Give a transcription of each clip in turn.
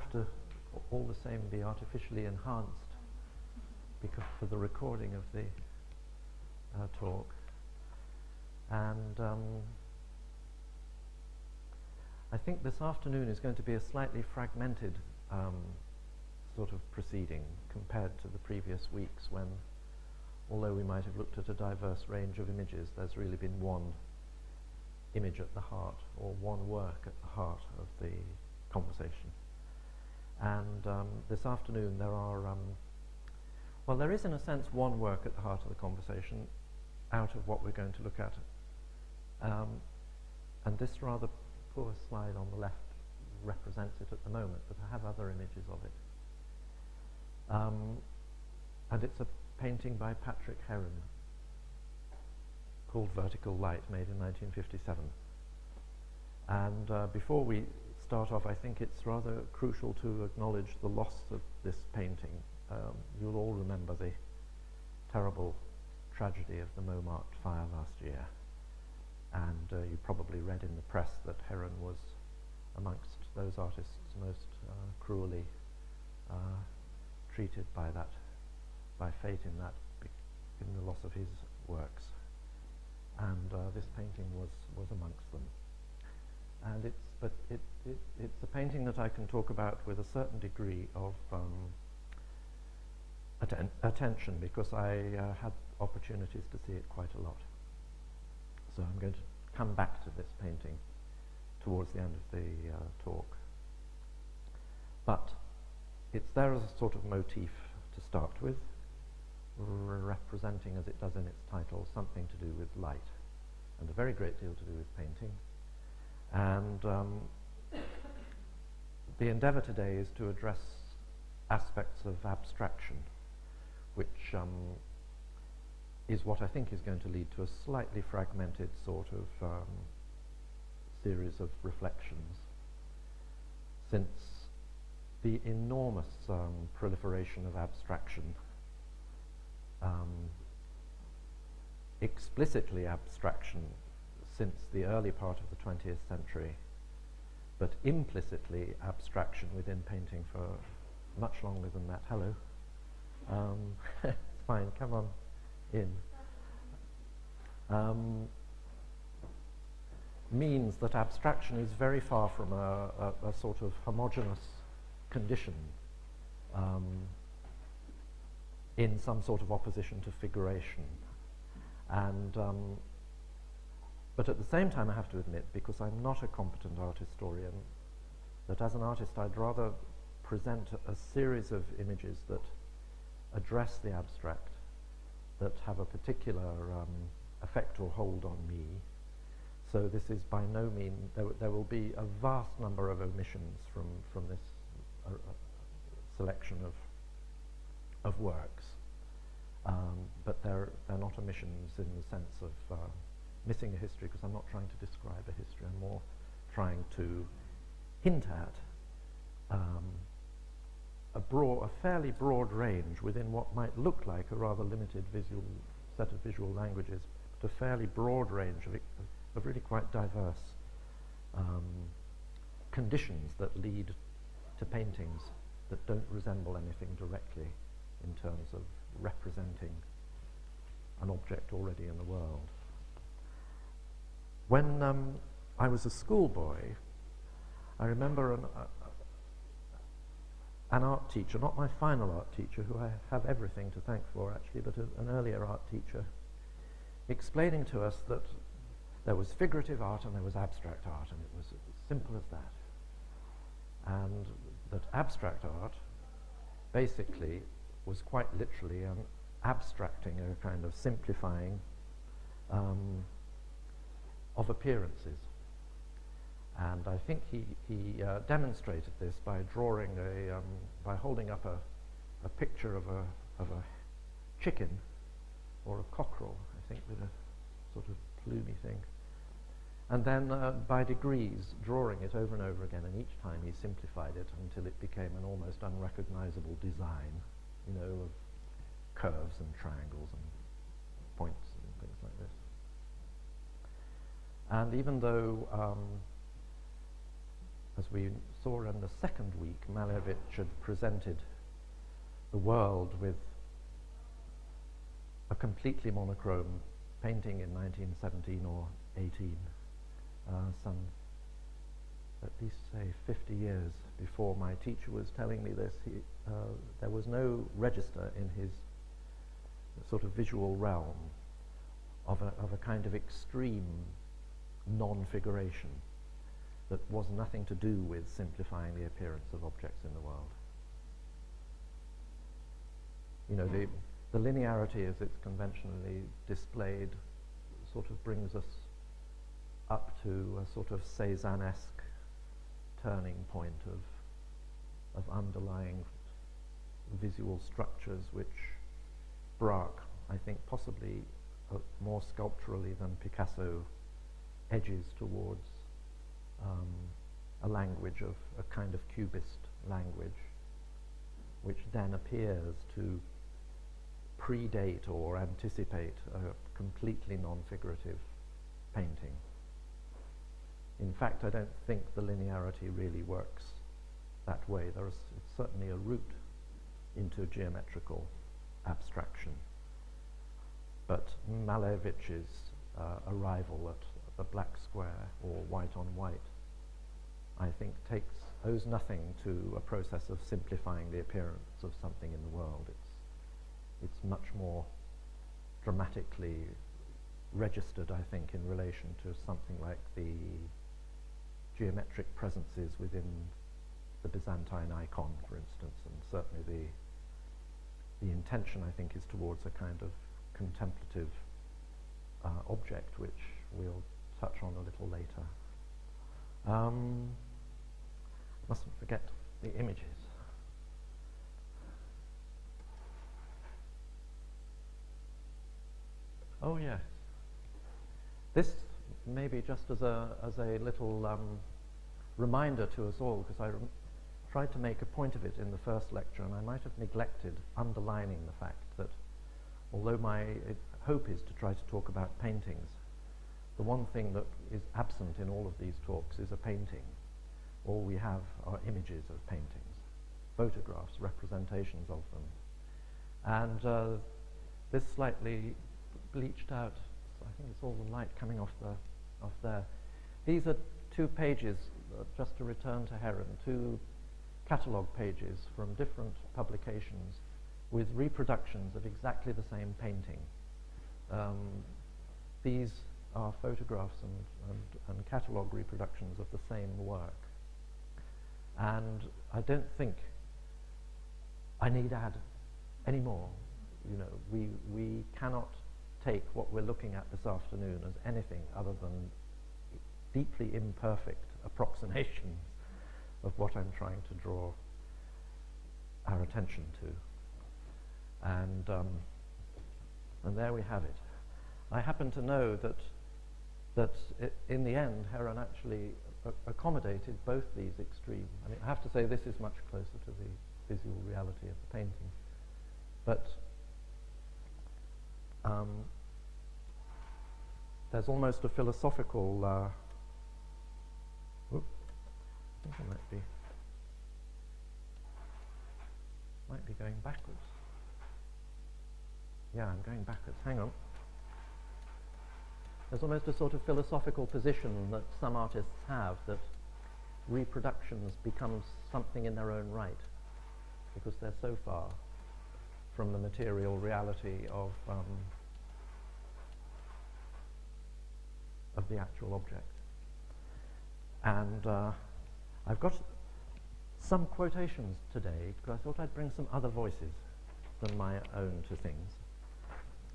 have to all the same be artificially enhanced because for the recording of the talk. And I think this afternoon is going to be a slightly fragmented sort of proceeding compared to the previous weeks when, although we might have looked at a diverse range of images, there's really been one image at the heart, or one work at the heart of the conversation. And this afternoon there are, well, there is in a sense one work at the heart of the conversation out of what we're going to look at. And this rather poor slide on the left represents it at the moment, but I have other images of it. And it's a painting by Patrick Heron called Vertical Light, made in 1957. And before we start off, I think it's rather crucial to acknowledge the loss of this painting. You'll all remember the terrible tragedy of the Montmartre fire last year. And you probably read in the press that Heron was amongst those artists most cruelly treated by fate in the loss of his works. And this painting was amongst them. And it's a painting that I can talk about with a certain degree of attention, because I had opportunities to see it quite a lot. So I'm going to come back to this painting towards the end of the talk. But it's there as a sort of motif to start with, representing, as it does in its title, something to do with light, and a very great deal to do with painting. And the endeavour today is to address aspects of abstraction, which is what I think is going to lead to a slightly fragmented sort of series of reflections, since the enormous proliferation of abstraction, explicitly abstraction since the early part of the 20th century, but implicitly abstraction within painting for much longer than that. Hello. It's fine, come on in. Means that abstraction is very far from a sort of homogeneous condition in some sort of opposition to figuration. And but at the same time, I have to admit, because I'm not a competent art historian, that as an artist I'd rather present a series of images that address the abstract, that have a particular effect or hold on me. So this is by no means, there will be a vast number of omissions from this selection of works, but they're not omissions in the sense of missing a history, because I'm not trying to describe a history. I'm more trying to hint at a fairly broad range within what might look like a rather limited set of visual languages, but a fairly broad range of really quite diverse conditions that lead to paintings that don't resemble anything directly in terms of representing an object already in the world. When I was a schoolboy, I remember an art teacher, not my final art teacher, who I have everything to thank for actually, but an earlier art teacher, explaining to us that there was figurative art and there was abstract art, and it was as simple as that. And that abstract art basically was quite literally abstracting, a kind of simplifying of appearances. And I think he demonstrated this by drawing by holding up a picture of a chicken or a cockerel, I think, with a sort of plumy thing. And then by degrees drawing it over and over again, and each time he simplified it until it became an almost unrecognizable design, you know, of curves and triangles and points and things like this. And even though, as we saw in the second week Malevich had presented the world with a completely monochrome painting in 1917 or 18, some at least say 50 years before my teacher was telling me this. There was no register in his sort of visual realm of a kind of extreme non-figuration that was nothing to do with simplifying the appearance of objects in the world. You know, the linearity as it's conventionally displayed sort of brings us up to a sort of Cézanne-esque turning point of underlying visual structures which Braque, I think possibly more sculpturally than Picasso, edges towards a language of a kind of cubist language, which then appears to predate or anticipate a completely non-figurative painting. In fact, I don't think the linearity really works that way. It's certainly a route into geometrical abstraction. But Malevich's arrival at the black square or white on white, I think owes nothing to a process of simplifying the appearance of something in the world. It's much more dramatically registered, I think, in relation to something like the geometric presences within the Byzantine icon, for instance, and certainly the intention, I think, is towards a kind of contemplative object, which we'll touch on a little later. Mustn't forget the images. Oh yes. This maybe just as a little reminder to us all, because I tried to make a point of it in the first lecture, and I might have neglected underlining the fact that although my hope is to try to talk about paintings, the one thing that is absent in all of these talks is a painting. All we have are images of paintings, photographs, representations of them. And this slightly bleached out, I think it's all the light coming off there. These are 2 pages, just to return to Heron, 2 catalogue pages from different publications with reproductions of exactly the same painting. These are photographs and catalogue reproductions of the same work. And I don't think I need add any more. You know, we cannot take what we're looking at this afternoon as anything other than deeply imperfect approximations of what I'm trying to draw our attention to. And there we have it. I happen to know that in the end, Heron actually accommodated both these extremes. I mean, I have to say this is much closer to the visual reality of the painting. But there's almost a philosophical I think I might be going backwards. Yeah, I'm going backwards. Hang on. There's almost a sort of philosophical position that some artists have, that reproductions become something in their own right because they're so far from the material reality of the actual object. And I've got some quotations today because I thought I'd bring some other voices than my own to things.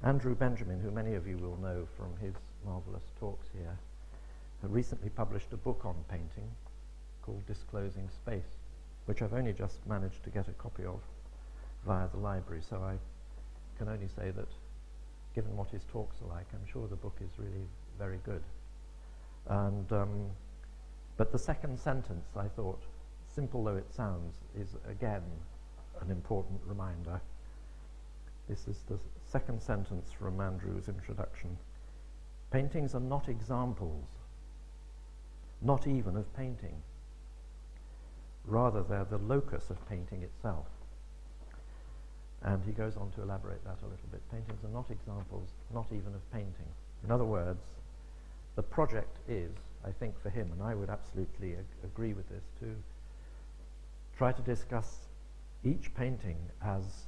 Andrew Benjamin, who many of you will know from his marvelous talks here, recently published a book on painting called Disclosing Space, which I've only just managed to get a copy of via the library, so I can only say that given what his talks are like, I'm sure the book is really very good. And but the second sentence, I thought, simple though it sounds, is again an important reminder. This is the second sentence from Andrew's introduction. Paintings are not examples, not even of painting. Rather, they're the locus of painting itself. And he goes on to elaborate that a little bit. Paintings are not examples, not even of painting. In other words, the project is, I think for him, and I would absolutely agree with this, to try to discuss each painting as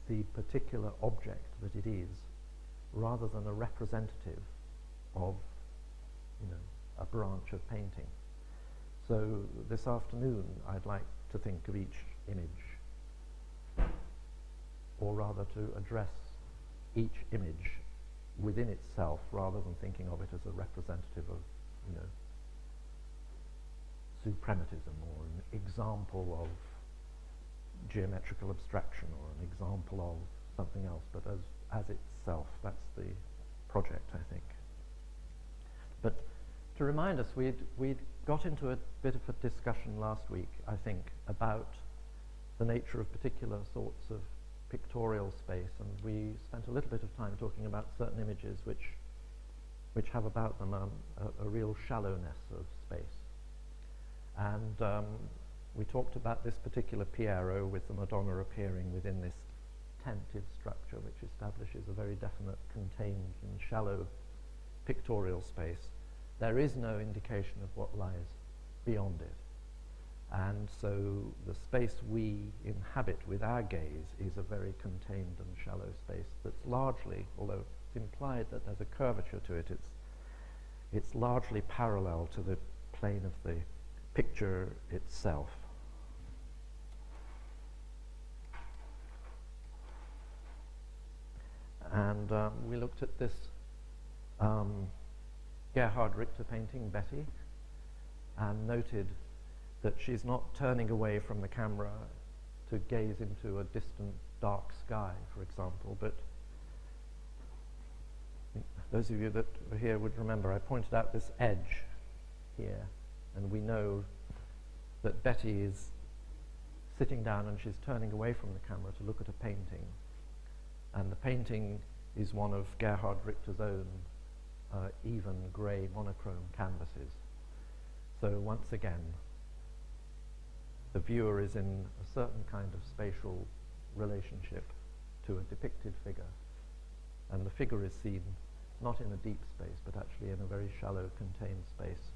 the particular object that it is, rather than a representative of, a branch of painting. So this afternoon, I'd like to think of each image, or rather to address each image within itself, rather than thinking of it as a representative of, suprematism, or an example of geometrical abstraction, or an example of something else, but as itself. That's the project, I think. But to remind us, we'd got into a bit of a discussion last week, I think, about the nature of particular sorts of pictorial space, and we spent a little bit of time talking about certain images which have about them a real shallowness of space. And we talked about this particular Piero with the Madonna appearing within this tented structure, which establishes a very definite contained and shallow pictorial space. There is no indication of what lies beyond it. And so the space we inhabit with our gaze is a very contained and shallow space that's largely, although it's implied that there's a curvature to it, it's largely parallel to the plane of the picture itself. And we looked at this Gerhard Richter painting, Betty, and noted that she's not turning away from the camera to gaze into a distant dark sky, for example, but those of you that were here would remember I pointed out this edge here, and we know that Betty is sitting down and she's turning away from the camera to look at a painting, and the painting is one of Gerhard Richter's own even grey monochrome canvases. So once again, the viewer is in a certain kind of spatial relationship to a depicted figure, and the figure is seen not in a deep space, but actually in a very shallow, contained space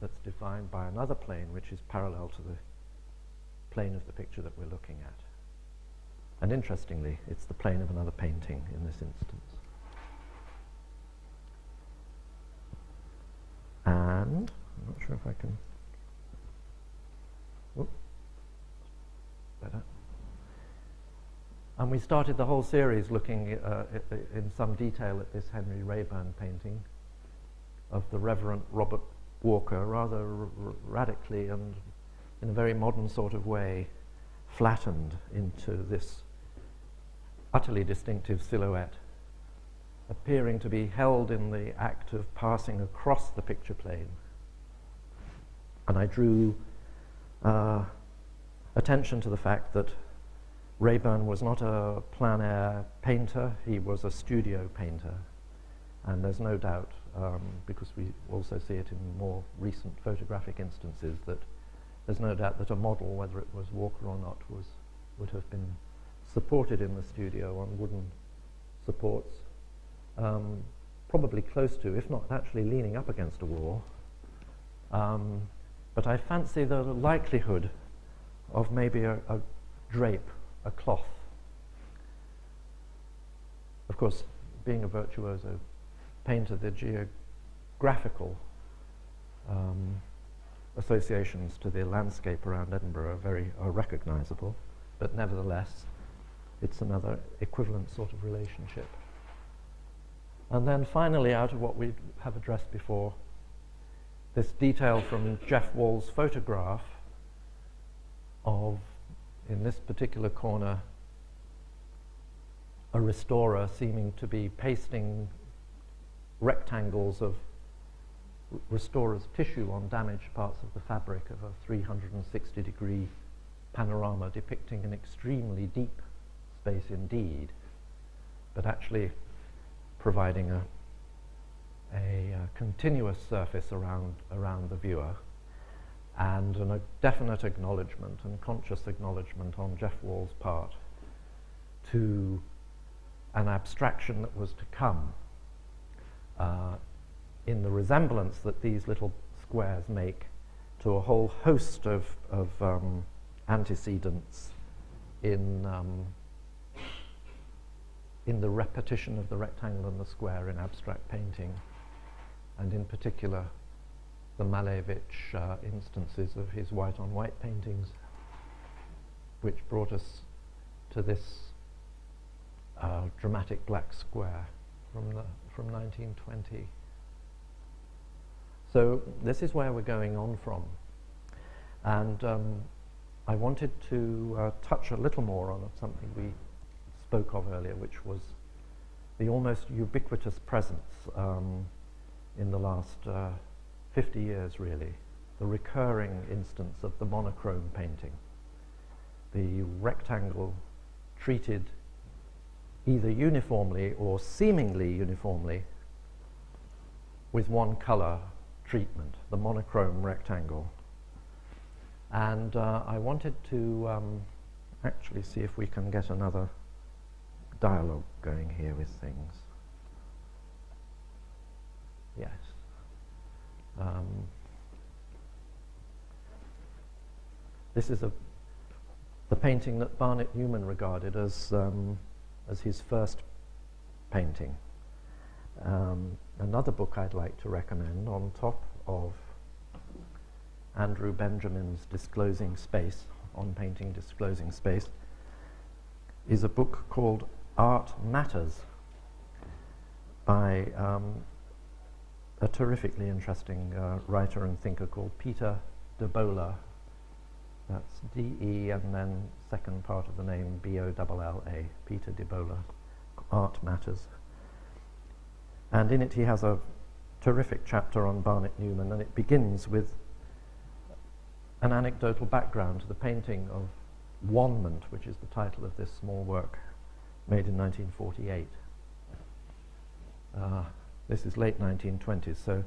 that's defined by another plane which is parallel to the plane of the picture that we're looking at. And interestingly, it's the plane of another painting in this instance. And I'm not sure if I can. Whoop, better. And we started the whole series looking in some detail at this Henry Raeburn painting of the Reverend Robert Walker, rather radically and in a very modern sort of way, flattened into this utterly distinctive silhouette, appearing to be held in the act of passing across the picture plane. And I drew attention to the fact that Rayburn was not a plein air painter, he was a studio painter. And there's no doubt, because we also see it in more recent photographic instances, that there's no doubt that a model, whether it was Walker or not, would have been supported in the studio on wooden supports, probably close to, if not actually leaning up against a wall. But I fancy the likelihood of maybe a drape, a cloth. Of course, being a virtuoso painter, the geographical associations to the landscape around Edinburgh are recognizable, but nevertheless, it's another equivalent sort of relationship. And then finally, out of what we have addressed before, this detail from Jeff Wall's photograph of, in this particular corner, a restorer seeming to be pasting rectangles of restorer's tissue on damaged parts of the fabric of a 360-degree panorama depicting an extremely deep space indeed, but actually providing a continuous surface around the viewer. and a definite acknowledgement and conscious acknowledgement on Jeff Wall's part to an abstraction that was to come in the resemblance that these little squares make to a whole host of antecedents in the repetition of the rectangle and the square in abstract painting, and in particular the Malevich instances of his white-on-white paintings, which brought us to this dramatic black square from 1920. So this is where we're going on from, and I wanted to touch a little more on something we spoke of earlier, which was the almost ubiquitous presence in the last 50 years, really, the recurring instance of the monochrome painting, the rectangle treated either uniformly or seemingly uniformly with one color treatment, the monochrome rectangle. And I wanted to actually see if we can get another dialogue going here with things. Yes. This is the painting that Barnett Newman regarded as his first painting. Another book I'd like to recommend on top of Andrew Benjamin's Disclosing Space, on painting Disclosing Space, is a book called Art Matters by a terrifically interesting writer and thinker called Peter de Bola. That's D-E and then second part of the name B-O-L-L-A, Peter de Bola, Art Matters. And in it he has a terrific chapter on Barnett Newman, and it begins with an anecdotal background to the painting of Wanment, which is the title of this small work made in 1948. This is late 1920s, so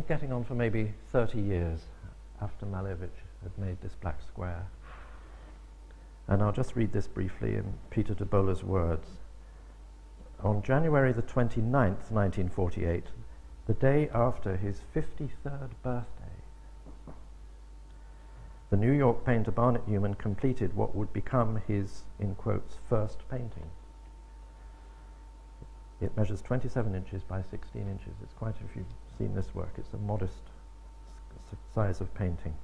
getting on for maybe 30 years after Malevich had made this black square. And I'll just read this briefly in Peter de Bola's words. On January the 29th, 1948, the day after his 53rd birthday, the New York painter Barnett Newman completed what would become his, in quotes, first painting. It measures 27 inches by 16 inches. It's quite, if you've seen this work, it's a modest size of painting.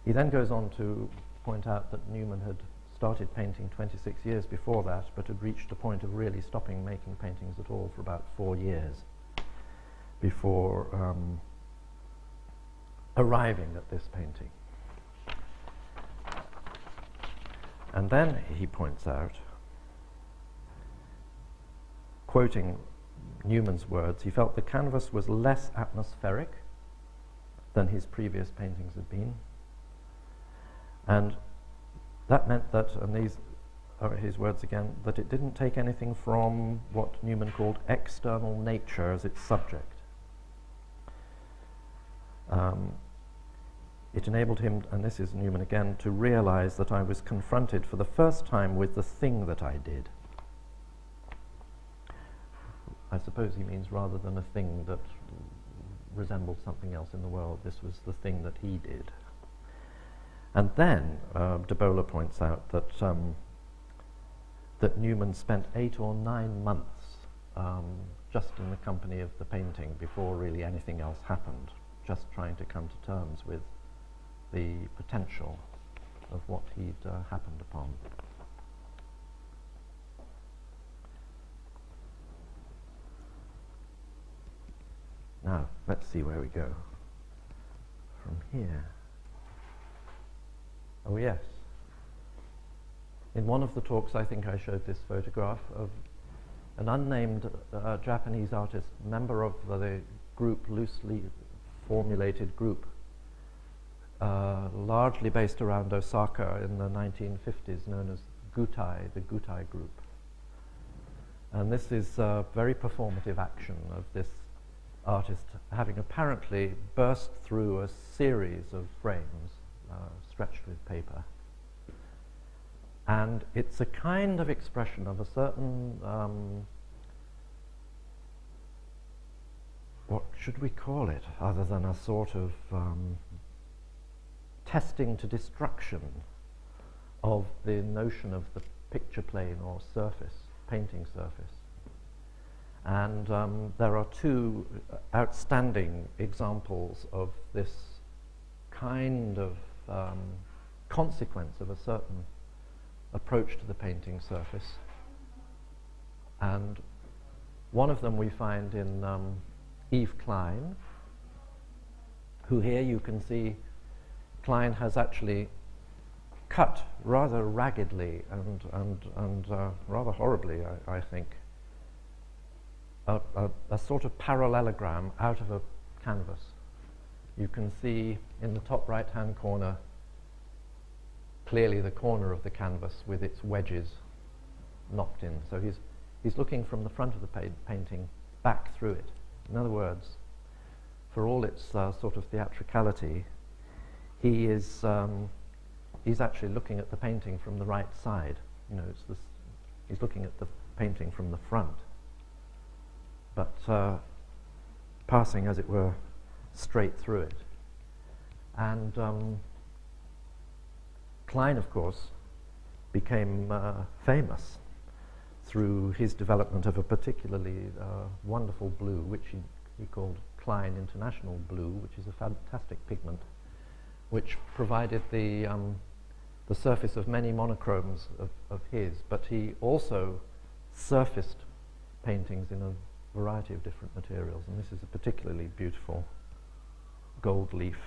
He then goes on to point out that Newman had started painting 26 years before that, but had reached a point of really stopping making paintings at all for about 4 years before arriving at this painting. And then he points out, quoting Newman's words, he felt the canvas was less atmospheric than his previous paintings had been. And that meant that, and these are his words again, that it didn't take anything from what Newman called external nature as its subject. It enabled him, and this is Newman again, to realize that I was confronted for the first time with the thing that I did. I suppose he means rather than a thing that resembled something else in the world, this was the thing that he did. And then de Bola points out that that Newman spent 8 or 9 months just in the company of the painting before really anything else happened, just trying to come to terms with the potential of what he'd happened upon. Now, let's see where we go from here. Oh yes. In one of the talks, I think I showed this photograph of an unnamed Japanese artist, member of the group, loosely formulated group, largely based around Osaka in the 1950s, known as Gutai, the Gutai group. And this is a very performative action of this artist having apparently burst through a series of frames stretched with paper. And it's a kind of expression of a certain, what should we call it, other than a sort of testing to destruction of the notion of the picture plane or surface, painting surface. And there are two outstanding examples of this kind of consequence of a certain approach to the painting surface. And one of them we find in Yves Klein, who here you can see Klein has actually cut rather raggedly and rather horribly, I think, a sort of parallelogram out of a canvas. You can see in the top right-hand corner clearly the corner of the canvas with its wedges knocked in. So he's looking from the front of the painting back through it. In other words, for all its sort of theatricality, he's actually looking at the painting from the right side. You know, he's looking at the painting from the front, but passing, as it were, straight through it. And Klein, of course, became famous through his development of a particularly wonderful blue, which he called Klein International Blue, which is a fantastic pigment, which provided the surface of many monochromes of his, but he also surfaced paintings in a variety of different materials, and this is a particularly beautiful gold leaf,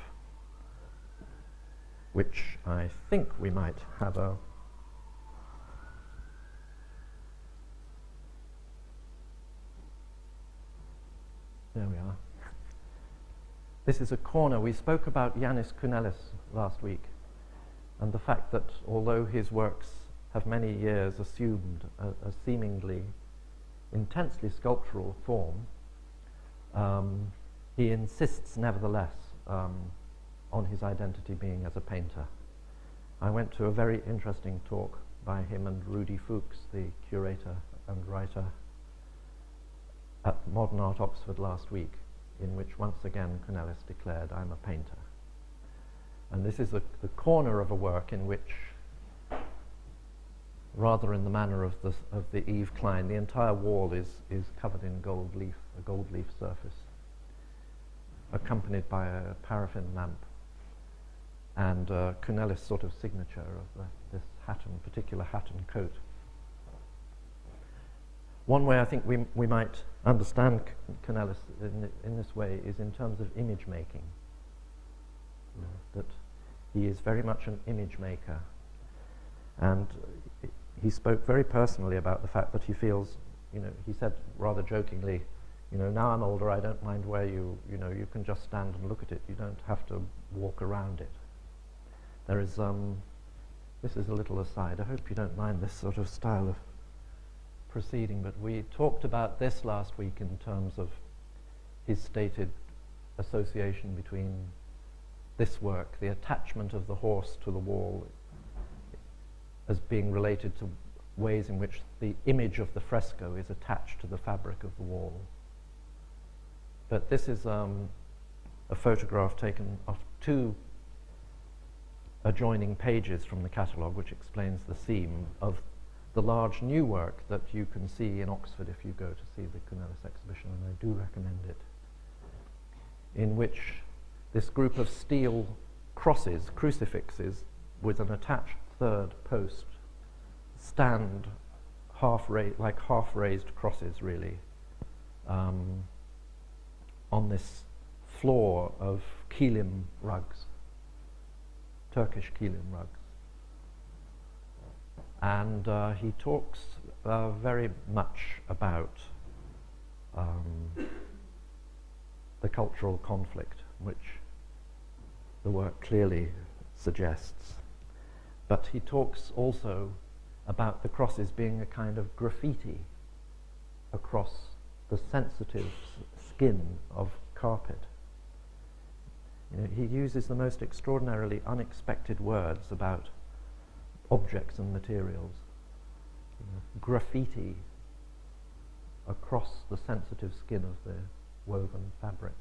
which I think we might have a there we are. This is a corner. We spoke about Janis Kunelis last week, and the fact that although his works have many years assumed a seemingly intensely sculptural form, he insists nevertheless on his identity being as a painter. I went to a very interesting talk by him and Rudy Fuchs, the curator and writer, at Modern Art Oxford last week, in which once again Kunelis declared, "I'm a painter." And this is the corner of a work in which, rather in the manner of the Yves Klein, the entire wall is covered in gold leaf, a gold leaf surface, accompanied by a paraffin lamp and Kunelis' sort of signature of this particular hat and coat. One way I think we might understand Kunelis in this way is in terms of image making, that he is very much an image maker, and he spoke very personally about the fact that he feels, he said rather jokingly, now I'm older, I don't mind where you can just stand and look at it. You don't have to walk around it. There is, this is a little aside. I hope you don't mind this sort of style of proceeding, but we talked about this last week in terms of his stated association between this work, the attachment of the horse to the wall, as being related to ways in which the image of the fresco is attached to the fabric of the wall. But this is a photograph taken of two adjoining pages from the catalogue, which explains the theme of the large new work that you can see in Oxford if you go to see the Kunelis exhibition, and I do recommend it, in which this group of steel crosses, crucifixes, with an attached third post, stand like half-raised crosses, really, on this floor of kilim rugs, Turkish kilim rugs. And he talks very much about the cultural conflict, which the work clearly suggests. But he talks also about the crosses being a kind of graffiti across the sensitive skin of carpet. You know, he uses the most extraordinarily unexpected words about objects and materials. You know, graffiti across the sensitive skin of the woven fabric.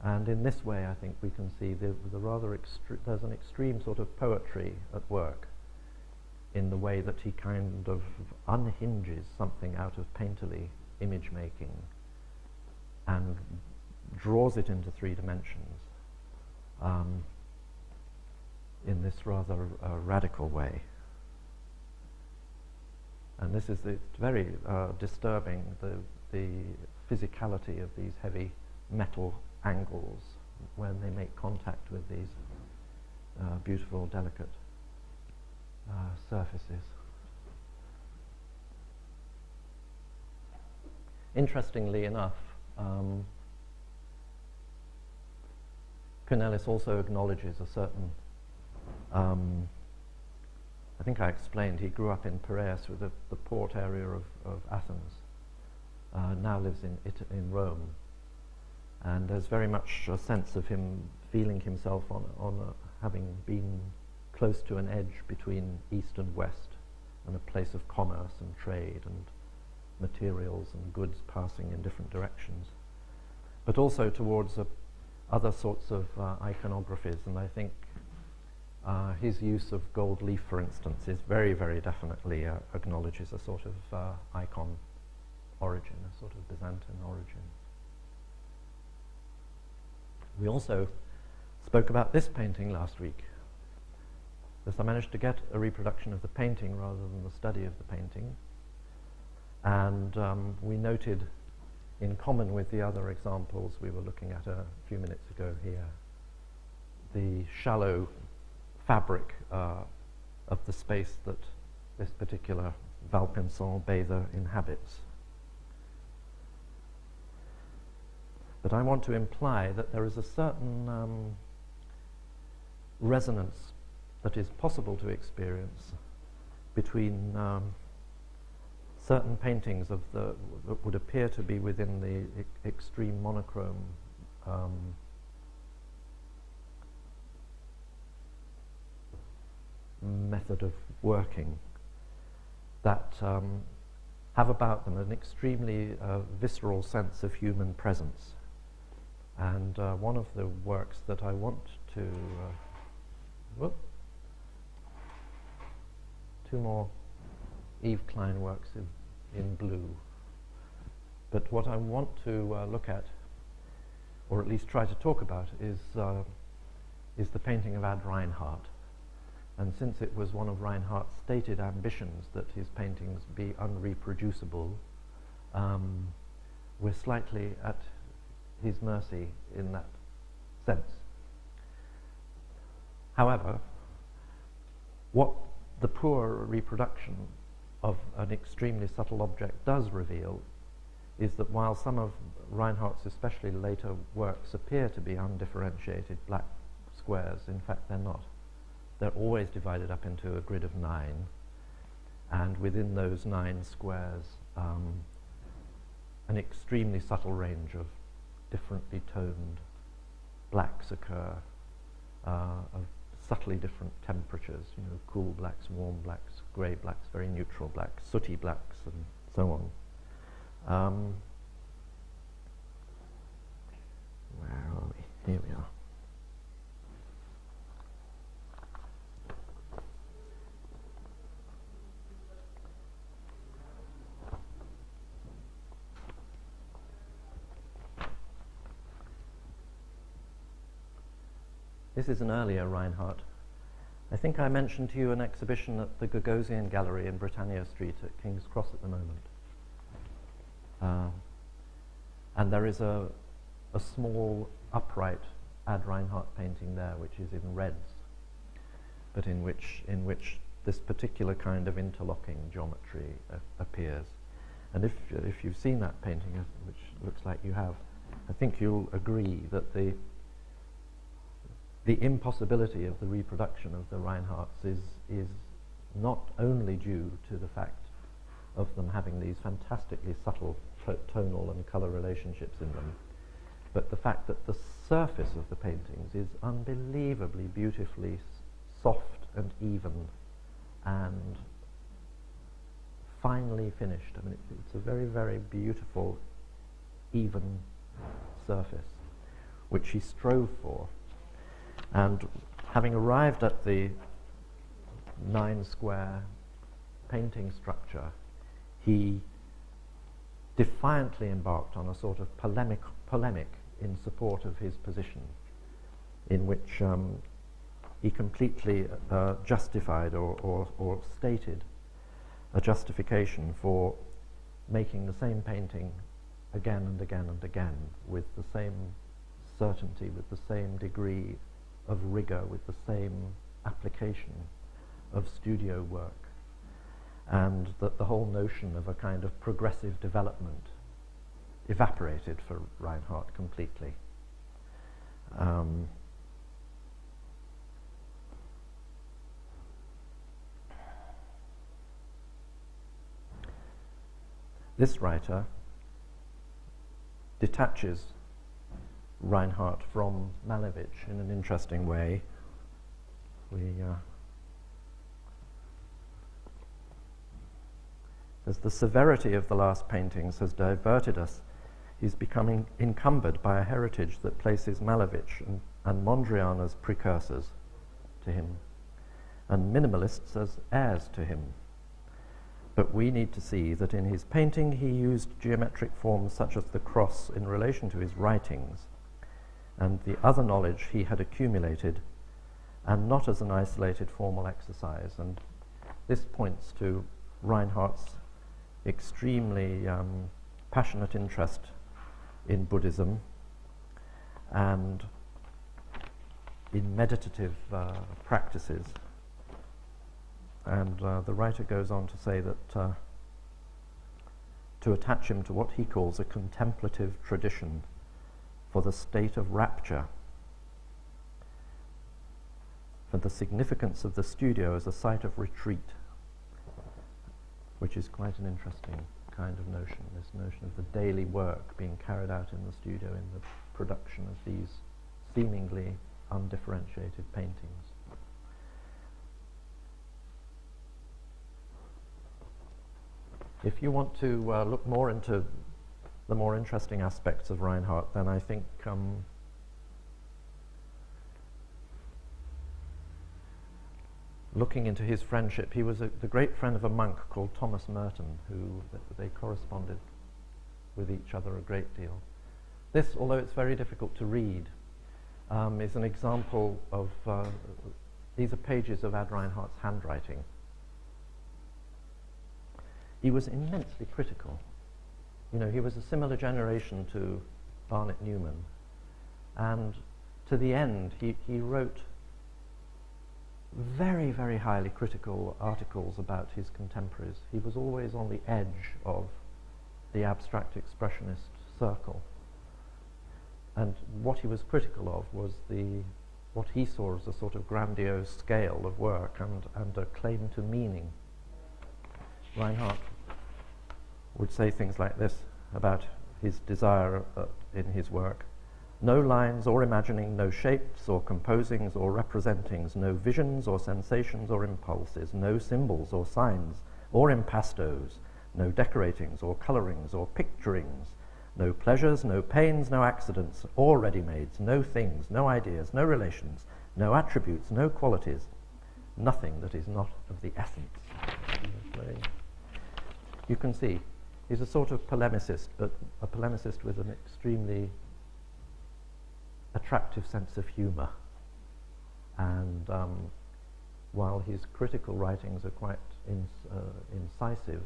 And in this way, I think we can see the rather there's an extreme sort of poetry at work in the way that he kind of unhinges something out of painterly image making and draws it into 3 dimensions in this rather radical way. And this is it's very disturbing, the physicality of these heavy metal angles when they make contact with these beautiful, delicate surfaces. Interestingly enough, Kunelis also acknowledges a certain, I think I explained, he grew up in Piraeus, with the port area of Athens, now lives in Rome. And there's very much a sense of him feeling himself having been close to an edge between East and West, and a place of commerce and trade and materials and goods passing in different directions, but also towards other sorts of iconographies. And I think his use of gold leaf, for instance, is very, very definitely acknowledges a sort of icon origin, a sort of Byzantine origin. We also spoke about this painting last week. Thus I managed to get a reproduction of the painting rather than the study of the painting. And we noted, in common with the other examples we were looking at a few minutes ago here, the shallow fabric of the space that this particular Valpinçon bather inhabits. But I want to imply that there is a certain resonance that is possible to experience between certain paintings that would appear to be within the extreme monochrome method of working, that have about them an extremely visceral sense of human presence. And one of the works that I want to two more Yves Klein works in blue. But what I want to look at, or at least try to talk about, is the painting of Reinhardt. And since it was one of Reinhardt's stated ambitions that his paintings be unreproducible, we're slightly at his mercy in that sense. However, what the poor reproduction of an extremely subtle object does reveal is that while some of Reinhardt's especially later works appear to be undifferentiated black squares, in fact they're not. They're always divided up into a grid of 9, and within those 9 squares an extremely subtle range of differently toned blacks occur, of subtly different temperatures, you know, cool blacks, warm blacks, grey blacks, very neutral blacks, sooty blacks, and so on. Where are we? Here we are. This is an earlier Reinhardt. I think I mentioned to you an exhibition at the Gagosian Gallery in Britannia Street at King's Cross at the moment. And there is a small upright Reinhardt painting there, which is in reds, but in which this particular kind of interlocking geometry appears. And if you've seen that painting, which looks like you have, I think you'll agree that the impossibility of the reproduction of the Reinhardts is not only due to the fact of them having these fantastically subtle tonal and colour relationships in them, but the fact that the surface of the paintings is unbelievably beautifully soft and even and finely finished. I mean, it's a very, very beautiful, even surface, which he strove for. And having arrived at the 9-square painting structure, he defiantly embarked on a sort of polemic in support of his position, in which he completely justified or stated a justification for making the same painting again and again and again with the same certainty, with the same degree of rigor, with the same application of studio work, and that the whole notion of a kind of progressive development evaporated for Reinhardt completely. This writer detaches Reinhardt from Malevich in an interesting way. As the severity of the last paintings has diverted us, he's becoming encumbered by a heritage that places Malevich and Mondrian as precursors to him, and minimalists as heirs to him. But we need to see that in his painting he used geometric forms such as the cross in relation to his writings and the other knowledge he had accumulated, and not as an isolated formal exercise. And this points to Reinhardt's extremely passionate interest in Buddhism and in meditative practices. And the writer goes on to say that to attach him to what he calls a contemplative tradition for the state of rapture, for the significance of the studio as a site of retreat, which is quite an interesting kind of notion, this notion of the daily work being carried out in the studio in the production of these seemingly undifferentiated paintings. If you want to look more into the more interesting aspects of Reinhardt, then I think looking into his friendship, he was the great friend of a monk called Thomas Merton, who they corresponded with each other a great deal. This, although it's very difficult to read, is an example of, these are pages of Ad Reinhardt's handwriting. He was immensely critical. You know, he was a similar generation to Barnett Newman. And to the end, he wrote very, very highly critical articles about his contemporaries. He was always on the edge of the abstract expressionist circle. And what he was critical of was what he saw as a sort of grandiose scale of work and a claim to meaning. Reinhardt would say things like this about his desire in his work: no lines or imagining, no shapes or composings or representings, no visions or sensations or impulses, no symbols or signs or impastos, no decoratings or colorings or picturings, no pleasures, no pains, no accidents or ready-mades, no things, no ideas, no relations, no attributes, no qualities, nothing that is not of the essence. You can see he's a sort of polemicist, but a polemicist with an extremely attractive sense of humor. And while his critical writings are quite incisive,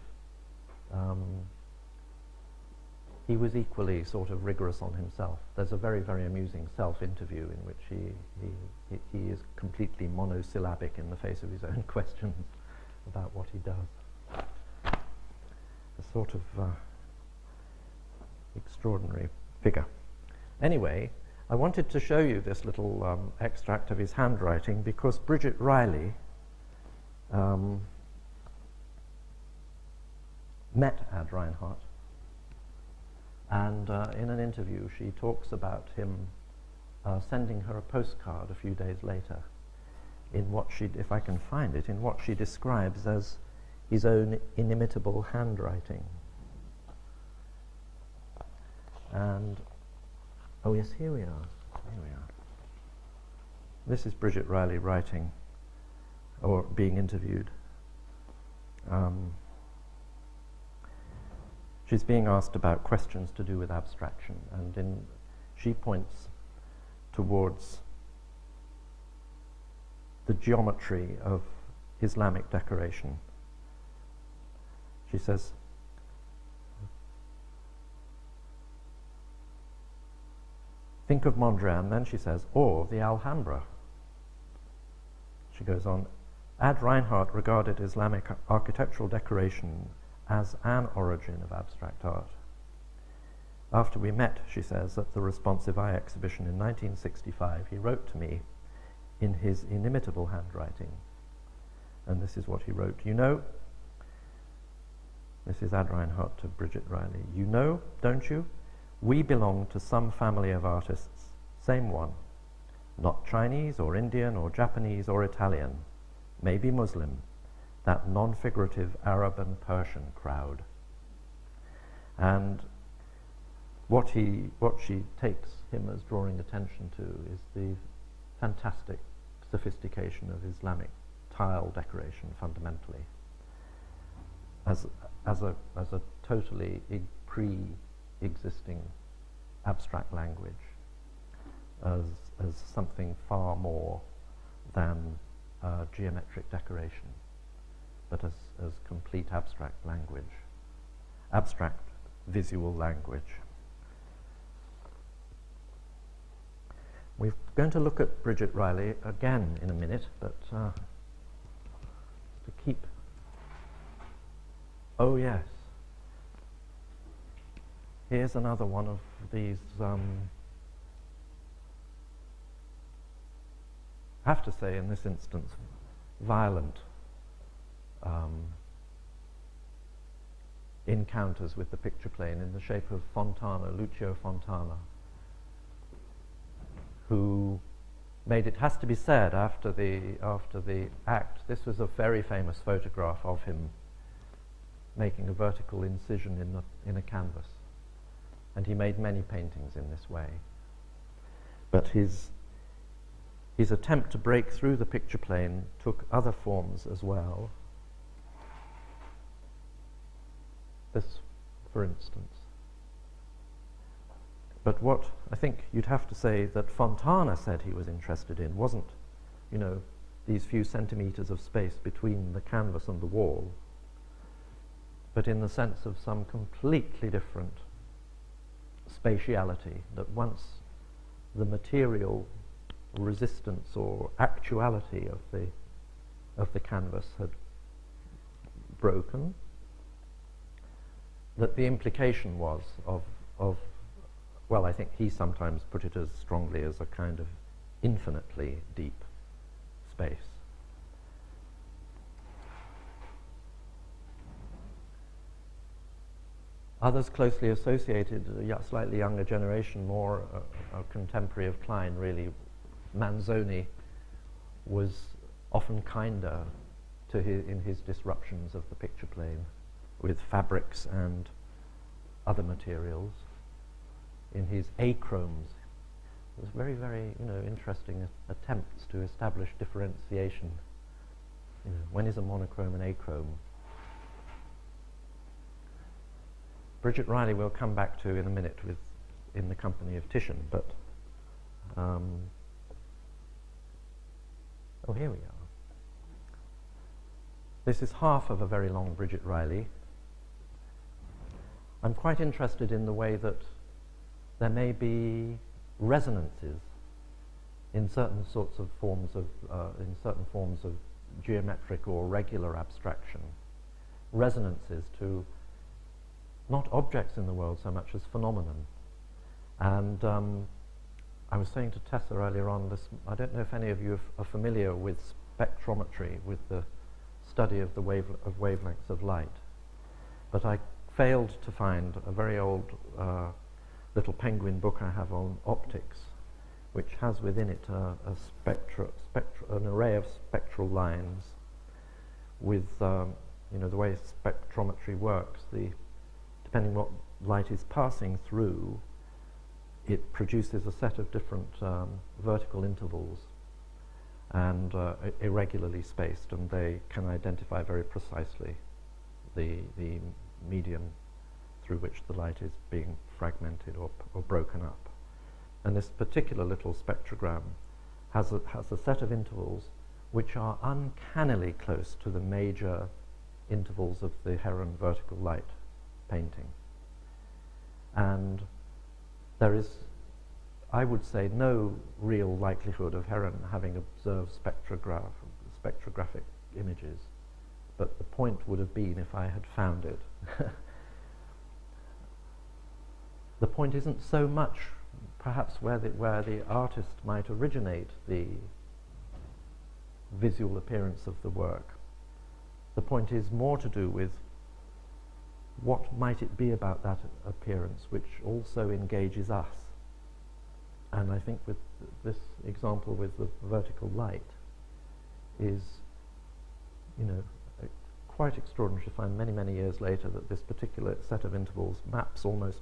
he was equally sort of rigorous on himself. There's a very, very amusing self-interview in which he is completely monosyllabic in the face of his own questions about what he does. A sort of extraordinary figure. Anyway, I wanted to show you this little extract of his handwriting because Bridget Riley met Ad Reinhardt And in an interview, she talks about him sending her a postcard a few days later in what she, if I can find it, in what she describes as his own inimitable handwriting. And, oh yes, here we are. Here we are. This is Bridget Riley writing, or being interviewed. She's being asked about questions to do with abstraction, and she points towards the geometry of Islamic decoration. She says, think of Mondrian, then she says, or the Alhambra. She goes on, Reinhardt regarded Islamic architectural decoration as an origin of abstract art. After we met, she says, at the Responsive Eye exhibition in 1965, he wrote to me in his inimitable handwriting. And this is what he wrote. You know, this is Reinhardt to Bridget Riley. You know, don't you? We belong to some family of artists, same one. Not Chinese or Indian or Japanese or Italian, maybe Muslim, that non-figurative Arab and Persian crowd. And what she takes him as drawing attention to is the fantastic sophistication of Islamic tile decoration fundamentally, as a totally pre-existing abstract language, as something far more than geometric decoration, but as complete abstract language, abstract visual language. We're going to look at Bridget Riley again in a minute, but to keep... Oh yes, here's another one of these, I have to say in this instance, violent encounters with the picture plane in the shape of Fontana, Lucio Fontana, who made, it has to be said, after the act, this was a very famous photograph of him making a vertical incision in a canvas. And he made many paintings in this way. But his attempt to break through the picture plane took other forms as well. This, for instance. But what I think you'd have to say that Fontana said he was interested in wasn't, these few centimeters of space between the canvas and the wall, but in the sense of some completely different spatiality, that once the material resistance or actuality of the canvas had broken, that the implication was of well, I think he sometimes put it as strongly as a kind of infinitely deep space. Others closely associated, a slightly younger generation, more a contemporary of Klein, really, Manzoni was often kinder to in his disruptions of the picture plane with fabrics and other materials. In his achromes, it was very, very, interesting attempts to establish differentiation. When is a monochrome an achrome? Bridget Riley we'll come back to in a minute in the company of Titian, but oh, here we are. This is half of a very long Bridget Riley. I'm quite interested in the way that there may be resonances in certain sorts of forms of, geometric or regular abstraction, resonances to not objects in the world so much as phenomenon. And I was saying to Tessa earlier on, I don't know if any of you are familiar with spectrometry, with the study of the wavelengths of light, but I failed to find a very old little penguin book I have on optics, which has within it an array of spectral lines with, the way spectrometry works. Depending what light is passing through, it produces a set of different vertical intervals and irregularly spaced, and they can identify very precisely the medium through which the light is being fragmented or broken up. And this particular little spectrogram has a set of intervals which are uncannily close to the major intervals of the Heron vertical light painting. And there is, I would say, no real likelihood of Heron having observed spectrographic images, but the point would have been if I had found it. The point isn't so much perhaps where the artist might originate the visual appearance of the work. The point is more to do with what might it be about that appearance which also engages us. And I think with this example with the vertical light is, quite extraordinary to find many, many years later that this particular set of intervals maps almost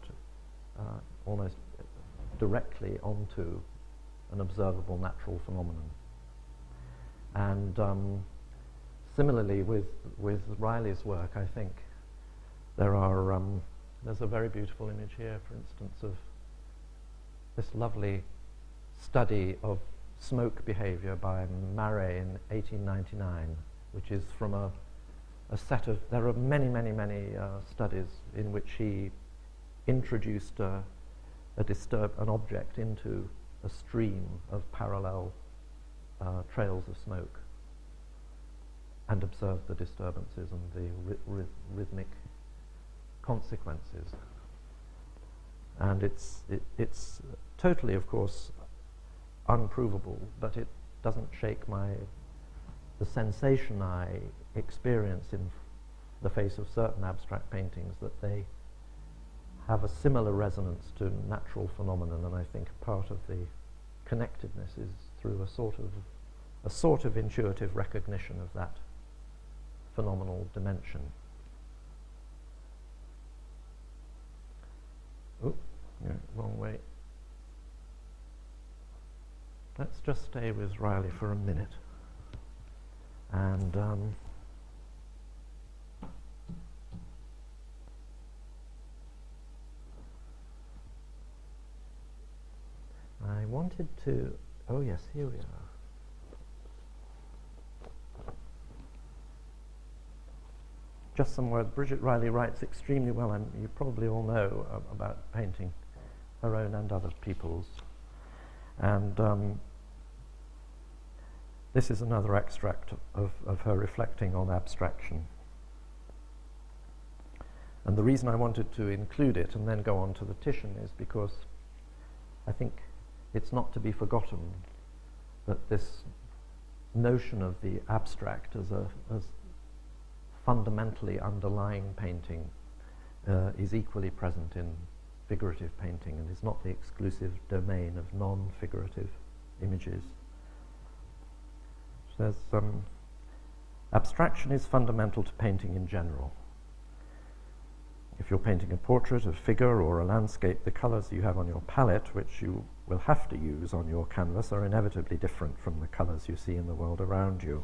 directly onto an observable natural phenomenon. And similarly with Riley's work, I think there's a very beautiful image here, for instance, of this lovely study of smoke behavior by Manet in 1899, which is from a set of, there are many, many, many studies in which he introduced an object into a stream of parallel trails of smoke and observed the disturbances and the rhythmic consequences. And it's totally, of course, unprovable, but it doesn't shake the sensation I experience in the face of certain abstract paintings, that they have a similar resonance to natural phenomenon, and I think part of the connectedness is through a sort of intuitive recognition of that phenomenal dimension. Oh, yeah, wrong way. Let's just stay with Riley for a minute. And I wanted to, oh yes, here we are. Just some words. Bridget Riley writes extremely well, and you probably all know about painting her own and other people's. And this is another extract of her reflecting on abstraction. And the reason I wanted to include it and then go on to the Titian is because I think it's not to be forgotten that this notion of the abstract as fundamentally underlying painting is equally present in figurative painting and is not the exclusive domain of non-figurative images. Says, abstraction is fundamental to painting in general. If you're painting a portrait, a figure, or a landscape, the colours you have on your palette, which you will have to use on your canvas, are inevitably different from the colours you see in the world around you.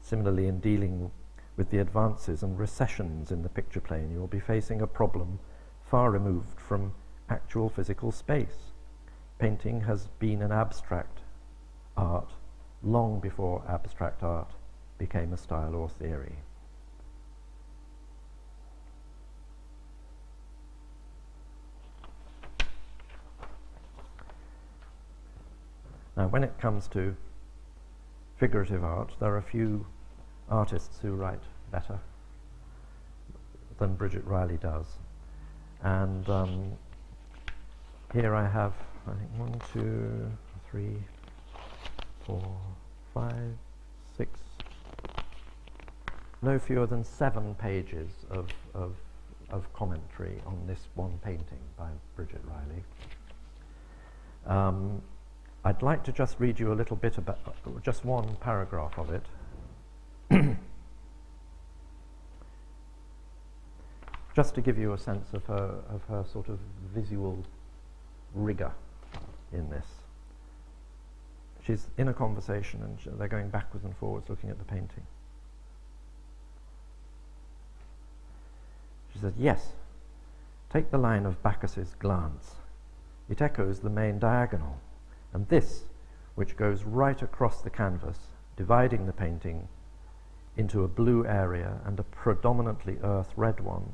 Similarly, in dealing with the advances and recessions in the picture plane, you will be facing a problem far removed from actual physical space. Painting has been an abstract art long before abstract art became a style or theory. Now, when it comes to figurative art, there are a few artists who write better than Bridget Riley does. And here I have, I think, 1, 2, 3, 4, 5, 6, no fewer than 7 pages of of commentary on this one painting by Bridget Riley. I'd like to just read you a little bit about just one paragraph of it. Just to give you a sense of her sort of visual rigor in this. She's in a conversation and they're going backwards and forwards looking at the painting. She says, yes, take the line of Bacchus's glance. It echoes the main diagonal, and this, which goes right across the canvas, dividing the painting into a blue area and a predominantly earth-red one,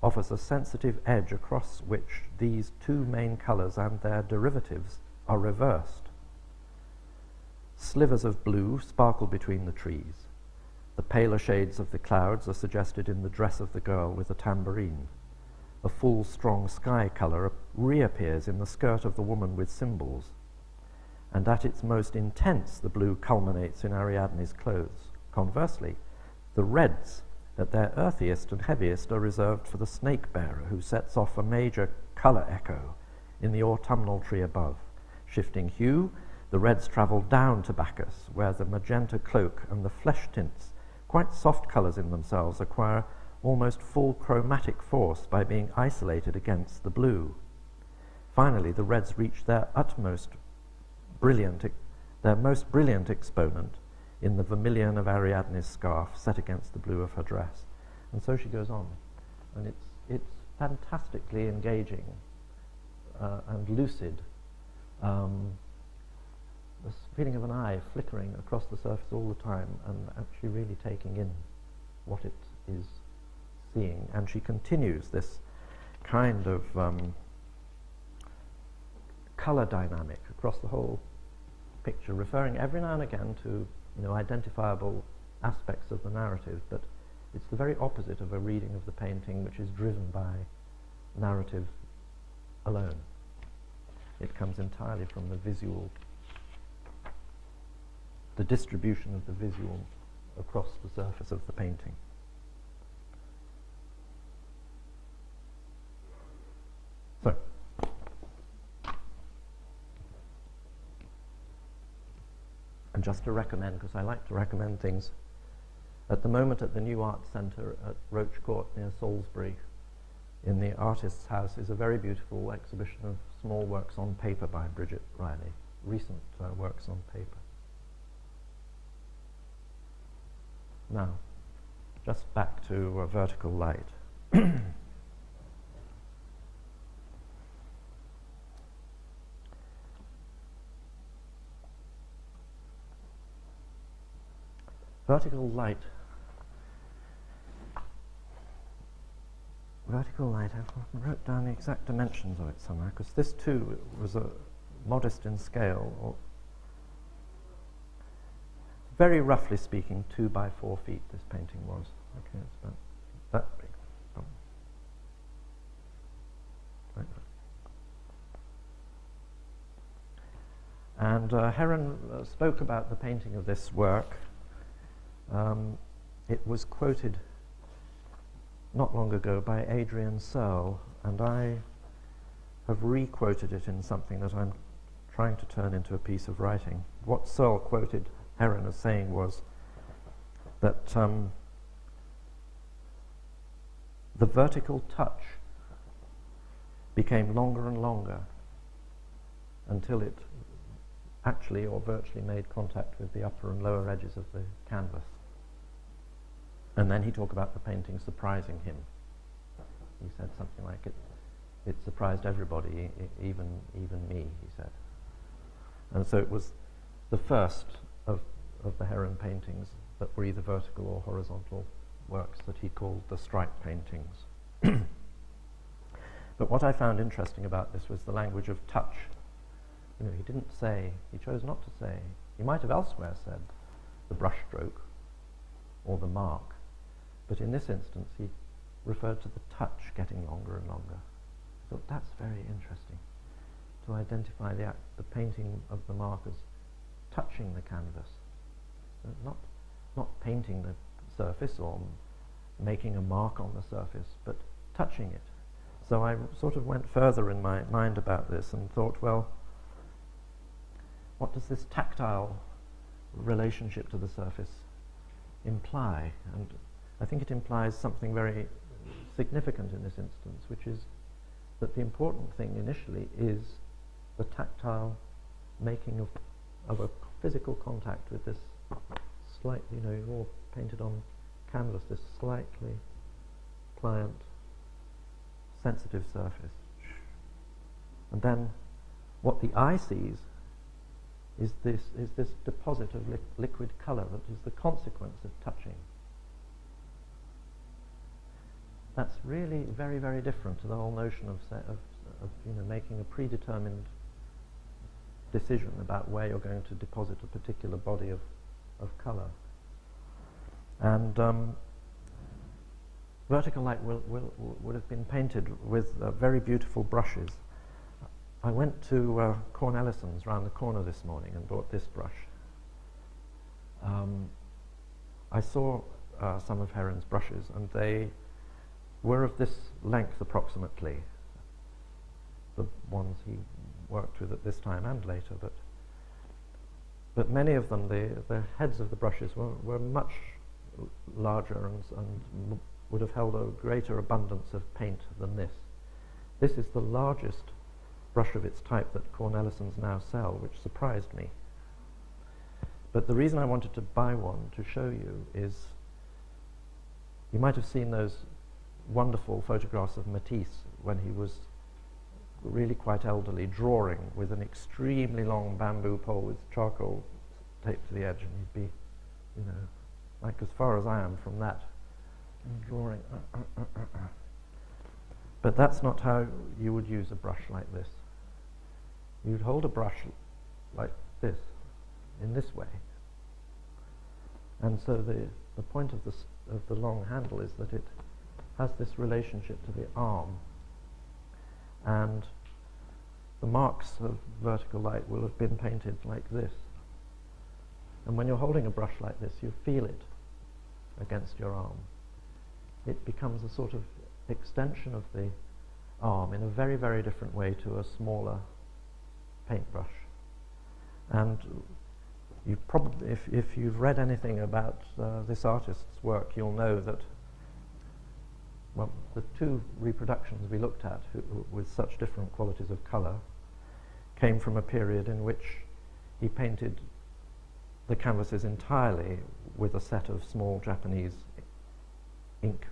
offers a sensitive edge across which these two main colours and their derivatives are reversed. Slivers of blue sparkle between the trees. The paler shades of the clouds are suggested in the dress of the girl with the tambourine. A full, strong sky colour reappears in the skirt of the woman with cymbals. And at its most intense, the blue culminates in Ariadne's clothes. Conversely, the reds, at their earthiest and heaviest, are reserved for the snake-bearer, who sets off a major colour echo in the autumnal tree above. Shifting hue, the reds travel down to Bacchus, where the magenta cloak and the flesh tints, quite soft colours in themselves, acquire almost full chromatic force by being isolated against the blue. Finally, the reds reach their most brilliant exponent in the vermilion of Ariadne's scarf set against the blue of her dress. And so she goes on. And it's fantastically engaging and lucid. This feeling of an eye flickering across the surface all the time and actually really taking in what it is seeing. And she continues this kind of colour dynamic across the whole picture, referring every now and again to identifiable aspects of the narrative, but it's the very opposite of a reading of the painting which is driven by narrative alone. It comes entirely from the visual, the distribution of the visual across the surface of the painting. So, and just to recommend, because I like to recommend things, at the moment at the New Art Centre at Roach Court near Salisbury, in the Artist's House, is a very beautiful exhibition of small works on paper by Bridget Riley, recent works on paper. Now, just back to vertical light. Vertical light. I wrote down the exact dimensions of it somewhere, because this too was modest in scale, or very roughly speaking, 2 by 4 feet this painting was. Okay, it's about that big. Oh. Right. And Heron spoke about the painting of this work. It was quoted not long ago by Adrian Searle, and I have re-quoted it in something that I'm trying to turn into a piece of writing. What Searle quoted Heron as saying was that the vertical touch became longer and longer until it actually or virtually made contact with the upper and lower edges of the canvas. And then he talked about the painting surprising him. He said something like, it surprised everybody, even me, he said. And so it was the first of the Heron paintings that were either vertical or horizontal works that he called the stripe paintings. But what I found interesting about this was the language of touch. He chose not to say, he might have elsewhere said the brushstroke or the mark, but in this instance he referred to the touch getting longer and longer. I thought that's very interesting, to identify the painting of the mark as touching the canvas, not painting the surface or making a mark on the surface, but touching it. So I sort of went further in my mind about this and thought, well, what does this tactile relationship to the surface imply? And I think it implies something very significant in this instance, which is that the important thing initially is the tactile making of a physical contact with this slightly, you're all painted on canvas, this slightly pliant, sensitive surface. And then what the eye sees is this deposit of liquid colour that is the consequence of touching. That's really very, very different to the whole notion of making a predetermined decision about where you're going to deposit a particular body of colour. And vertical light would have been painted with very beautiful brushes. I went to Cornelison's round the corner this morning and bought this brush. I saw some of Heron's brushes, and they were of this length approximately, the ones he worked with at this time and later, but many of them, the heads of the brushes were much larger and would have held a greater abundance of paint than this. This is the largest brush of its type that Cornelison's now sell, which surprised me. But the reason I wanted to buy one to show you is, you might have seen those wonderful photographs of Matisse when he was really quite elderly, drawing with an extremely long bamboo pole with charcoal taped to the edge, and he'd be, like as far as I am from that, drawing. But that's not how you would use a brush like this. You'd hold a brush like this, in this way. And so the point of the long handle is that it has this relationship to the arm. And the marks of vertical light will have been painted like this. And when you're holding a brush like this, you feel it against your arm. It becomes a sort of extension of the arm in a very, very different way to a smaller paintbrush. And you probably, if you've read anything about this artist's work, you'll know that, well, the two reproductions we looked at with such different qualities of colour came from a period in which he painted the canvases entirely with a set of small Japanese ink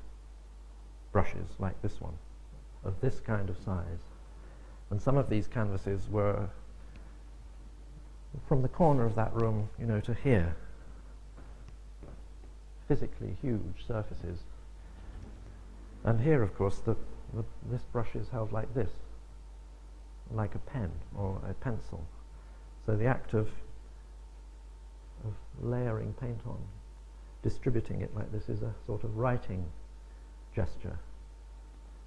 brushes like this one, of this kind of size. And some of these canvases were from the corner of that room, to here. Physically huge surfaces. And here, of course, this brush is held like this, like a pen or a pencil. So the act of layering paint on, distributing it like this, is a sort of writing gesture.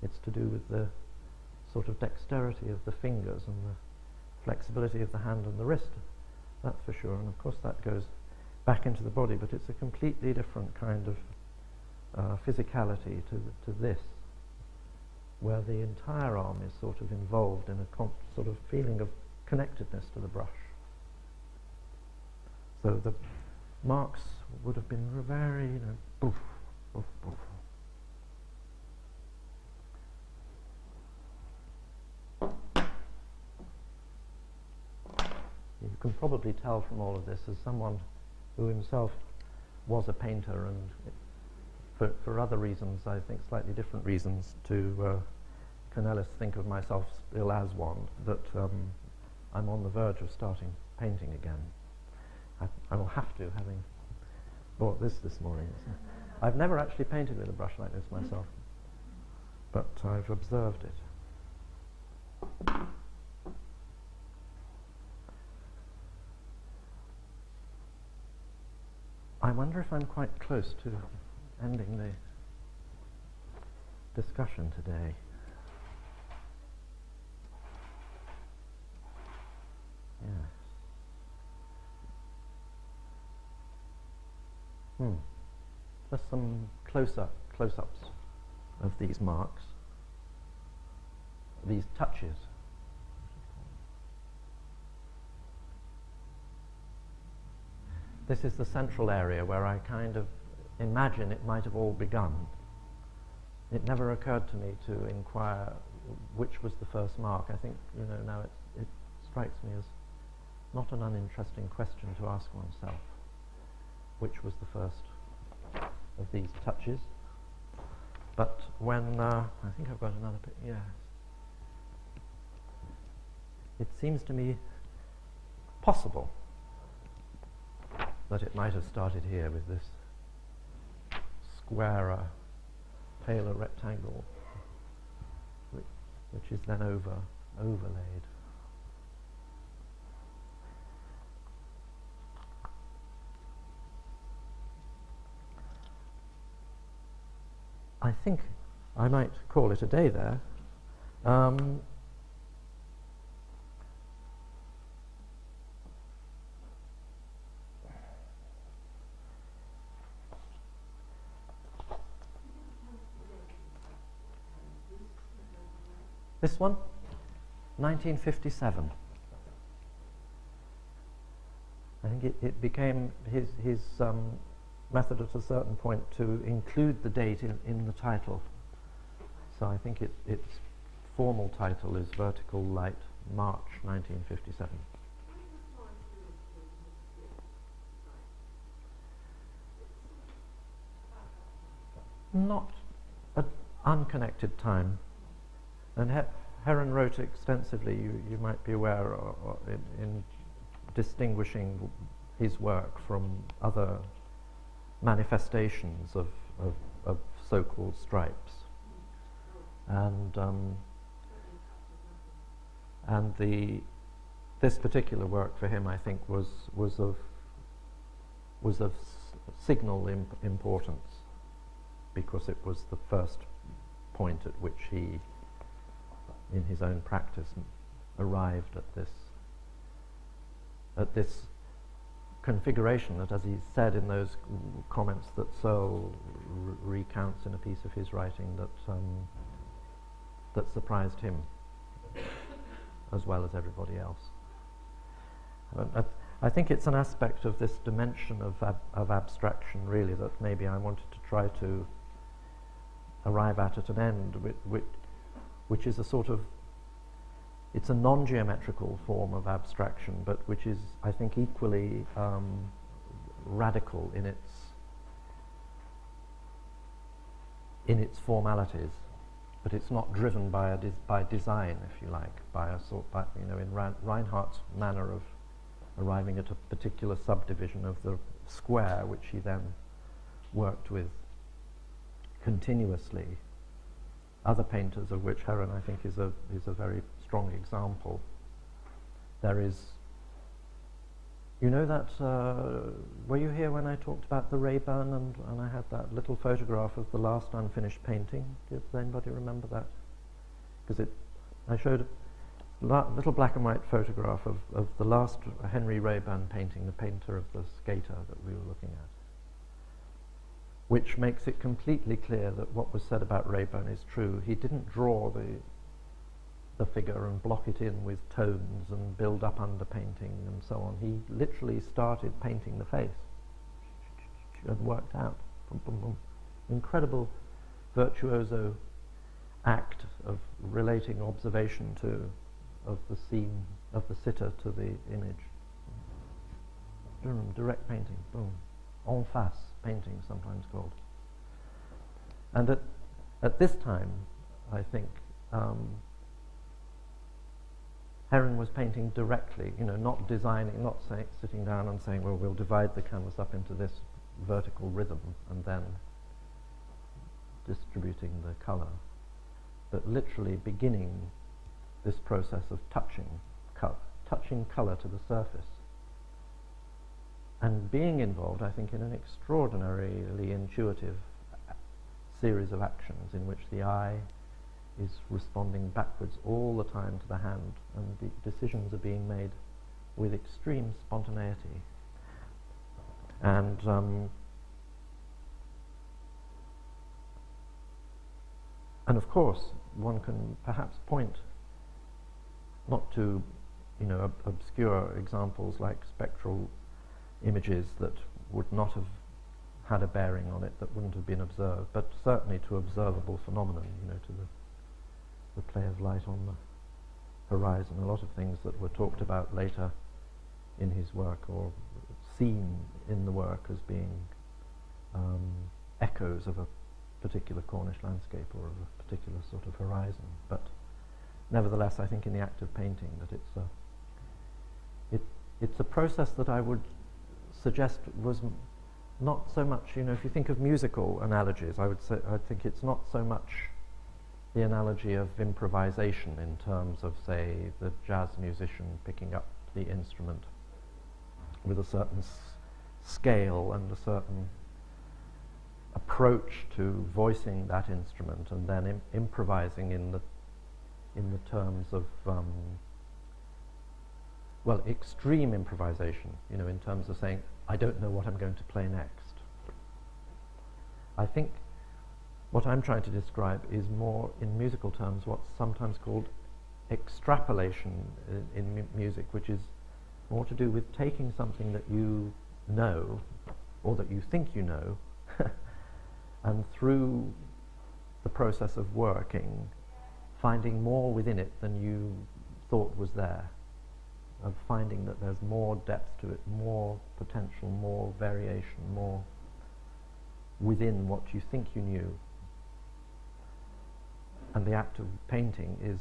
It's to do with the sort of dexterity of the fingers and the flexibility of the hand and the wrist, that's for sure. And of course that goes back into the body, but it's a completely different kind of physicality to this, where the entire arm is sort of involved in a sort of feeling of connectedness to the brush. So the marks would have been very, boof, boof, boof. You can probably tell from all of this, as someone who himself was a painter, and for other reasons, I think slightly different reasons to Kunelis, think of myself still as one, that I'm on the verge of starting painting again. I will have to, having bought this morning. I've never actually painted with a brush like this myself, but I've observed it. I wonder if I'm quite close to ending the discussion today. Yes. Just some close-ups of these marks. these touches. This is the central area where I kind of imagine it might have all begun. It never occurred to me to inquire which was the first mark. I think, now it strikes me as not an uninteresting question to ask oneself. Which was the first of these touches? But when, I think I've got another bit, yeah. It seems to me possible that it might have started here with this squarer, paler rectangle, which is then overlaid. I think I might call it a day there. This one, 1957. I think it became his method at a certain point to include the date in the title. So I think its formal title is Vertical Light, March 1957. Not an unconnected time. And Heron wrote extensively, you might be aware, in distinguishing his work from other manifestations of so-called stripes. And this particular work for him, I think, was of signal importance, because it was the first point at which he, in his own practice, arrived at this configuration that, as he said in those comments that Searle recounts in a piece of his writing, that surprised him as well as everybody else. I think it's an aspect of this dimension of abstraction, really, that maybe I wanted to try to arrive at an end, which is a sort of, it's a non-geometrical form of abstraction, but which is, I think, equally radical in its formalities. But it's not driven by design, if you like, in Reinhardt's manner of arriving at a particular subdivision of the square, which he then worked with continuously. Other painters, of which Heron, I think, is a very strong example. There is, were you here when I talked about the Rayburn and I had that little photograph of the last unfinished painting? Does anybody remember that? Because I showed a little black and white photograph of the last Henry Raeburn painting, the painter of the skater that we were looking at, which makes it completely clear that what was said about Rayburn is true. He didn't draw the figure and block it in with tones and build up underpainting and so on. He literally started painting the face and worked out. Boom, boom, boom. Incredible virtuoso act of relating observation of the scene, of the sitter to the image. Direct painting, boom. En face painting, sometimes called. And at this time, I think, Heron was painting directly, not designing, not sitting down and saying, well, we'll divide the canvas up into this vertical rhythm and then distributing the color, but literally beginning this process of touching color to the surface, and being involved, I think, in an extraordinarily intuitive series of actions in which the eye is responding backwards all the time to the hand, and the decisions are being made with extreme spontaneity. And of course, one can perhaps point not to, obscure examples like spectral images that would not have had a bearing on it, that wouldn't have been observed, but certainly to observable phenomenon, to the play of light on the horizon. A lot of things that were talked about later in his work or seen in the work as being echoes of a particular Cornish landscape or of a particular sort of horizon. But nevertheless, I think in the act of painting that it's a process that I would suggest was not so much, if you think of musical analogies, I think it's not so much the analogy of improvisation in terms of, say, the jazz musician picking up the instrument with a certain scale and a certain approach to voicing that instrument, and then improvising in the terms of extreme improvisation, in terms of saying, I don't know what I'm going to play next. I think what I'm trying to describe is more, in musical terms, what's sometimes called extrapolation in music, which is more to do with taking something that you know, or that you think you know, and through the process of working, finding more within it than you thought was there, of finding that there's more depth to it, more potential, more variation, more within what you think you knew. And the act of painting is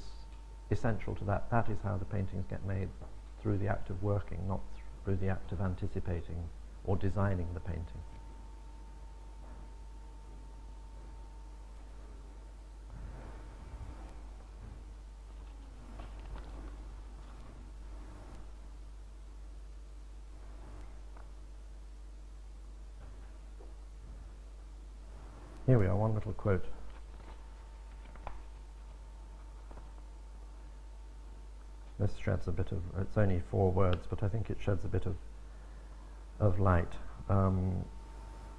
essential to that. That is how the paintings get made, through the act of working, not through the act of anticipating or designing the painting. Here we are, one little quote. This sheds a bit of, it's only 4 words, but I think it sheds a bit of light.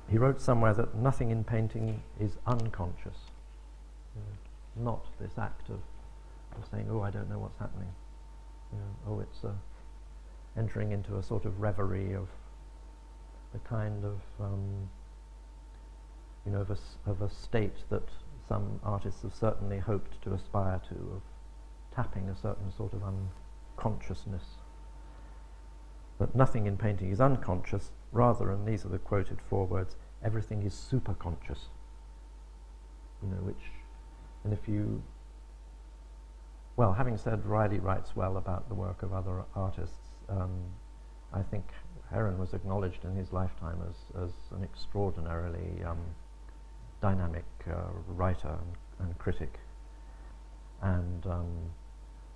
He wrote somewhere that nothing in painting is unconscious. Not this act of saying, oh, I don't know what's happening. It's entering into a sort of reverie of a kind of of a state that some artists have certainly hoped to aspire to, of tapping a certain sort of unconsciousness. But nothing in painting is unconscious, rather, and these are the quoted 4 words, everything is superconscious. And if you, having said Riley writes well about the work of other artists, I think Heron was acknowledged in his lifetime as an extraordinarily dynamic writer and critic. And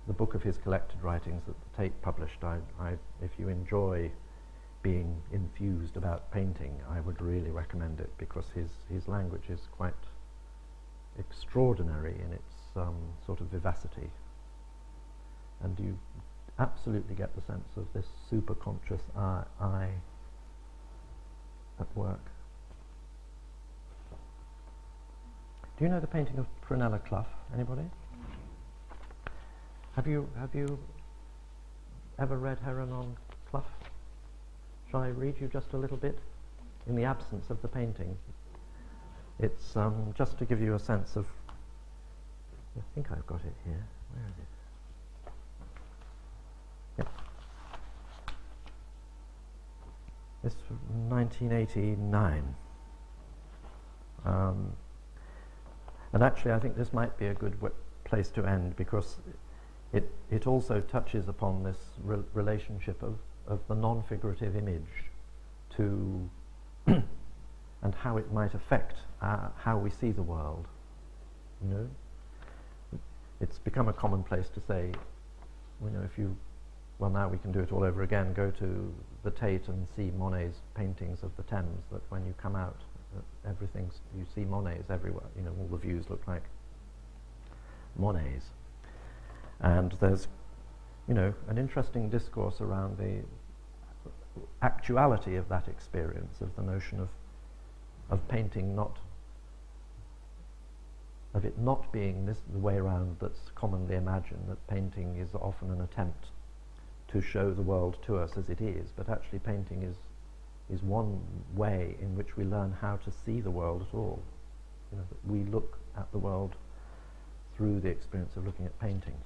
the book of his collected writings that the Tate published, if you enjoy being infused about painting, I would really recommend it, because his language is quite extraordinary in its sort of vivacity. And you absolutely get the sense of this superconscious eye at work. Do you know the painting of Prunella Clough? Anybody? Have you ever read Heron on Clough? Shall I read you just a little bit in the absence of the painting? It's just to give you a sense of. I think I've got it here. Where is it? Yep. It's from 1989. And actually, I think this might be a good place to end, because it also touches upon this relationship of the non-figurative image to and how it might affect how we see the world. It's become a commonplace to say, if you, now we can do it all over again, go to the Tate and see Monet's paintings of the Thames, that when you come out, you see Monet's everywhere. All the views look like Monet's. And there's, an interesting discourse around the actuality of that experience, of the notion of painting not of it not being the way around that's commonly imagined, that painting is often an attempt to show the world to us as it is, but actually painting is one way in which we learn how to see the world at all. You know, that we look at the world through the experience of looking at painting.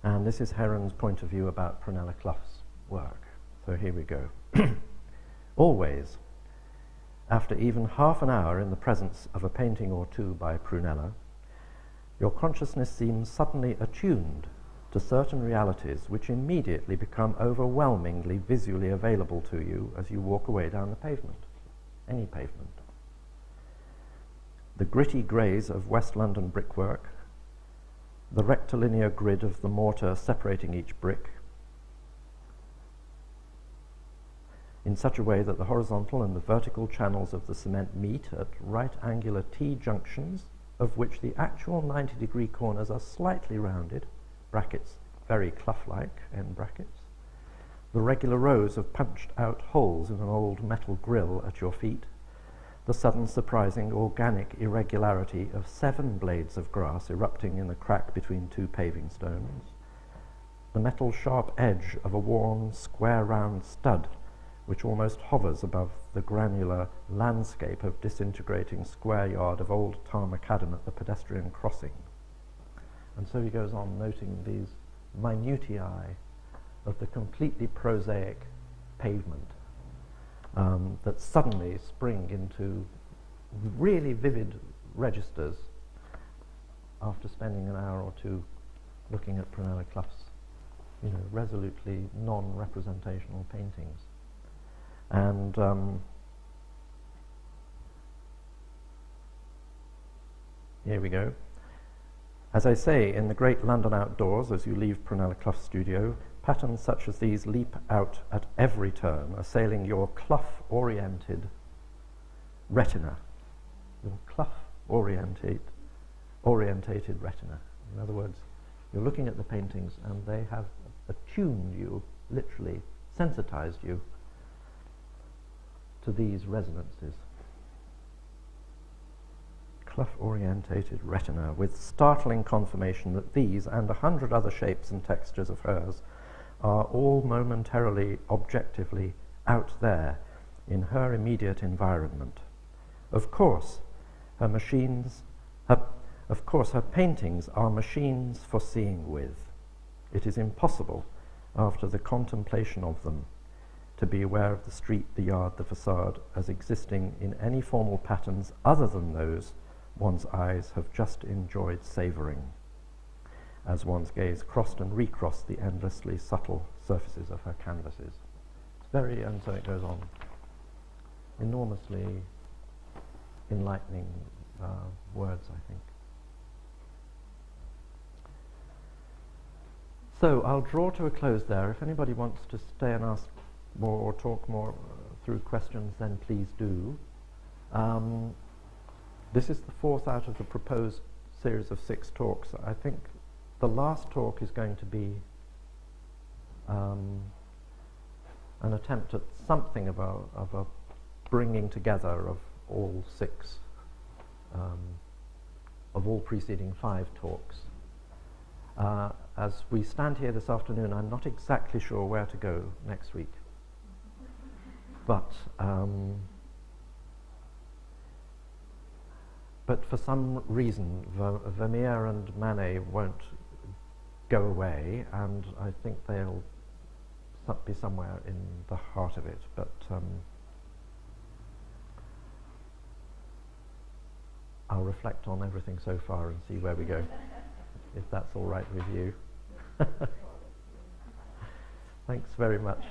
And this is Heron's point of view about Prunella Clough's work. So here we go. Always, after even half an hour in the presence of a painting or two by Prunella, your consciousness seems suddenly attuned to certain realities which immediately become overwhelmingly visually available to you as you walk away down the pavement, any pavement. The gritty greys of West London brickwork, the rectilinear grid of the mortar separating each brick, in such a way that the horizontal and the vertical channels of the cement meet at right angular T-junctions, of which the actual 90-degree corners are slightly rounded, brackets, very Clough-like, end brackets, the regular rows of punched-out holes in an old metal grill at your feet, the sudden surprising organic irregularity of 7 blades of grass erupting in the crack between 2 paving stones, the metal sharp edge of a worn, square-round stud which almost hovers above the granular landscape of disintegrating square yard of old tar macadam at the pedestrian crossing. And so he goes on noting these minutiae of the completely prosaic pavement that suddenly spring into really vivid registers after spending an hour or two looking at Prunella Clough's, you know, resolutely non-representational paintings. And here we go. As I say, in the great London outdoors, as you leave Prunella Clough's studio, patterns such as these leap out at every turn, assailing your Clough-oriented retina. Your Clough-orientated retina. In other words, you're looking at the paintings and they have attuned you, literally sensitized you to these resonances. Clough-orientated retina, with startling confirmation that these and 100 other shapes and textures of hers are all momentarily, objectively out there in her immediate environment. Of course, her paintings are machines for seeing with. It is impossible, after the contemplation of them, to be aware of the street, the yard, the facade as existing in any formal patterns other than those one's eyes have just enjoyed savouring, as one's gaze crossed and recrossed the endlessly subtle surfaces of her canvases. It's very, and so it goes on, enormously enlightening words, I think. So I'll draw to a close there. If anybody wants to stay and ask more or talk more through questions, then please do. This is the 4th out of the proposed series of 6 talks. I think the last talk is going to be an attempt at something of a bringing together of all 6, of all preceding 5 talks. As we stand here this afternoon, I'm not exactly sure where to go next week. But for some reason, Vermeer and Manet won't go away, and I think they'll be somewhere in the heart of it. But I'll reflect on everything so far and see where we go, if that's all right with you. Thanks very much.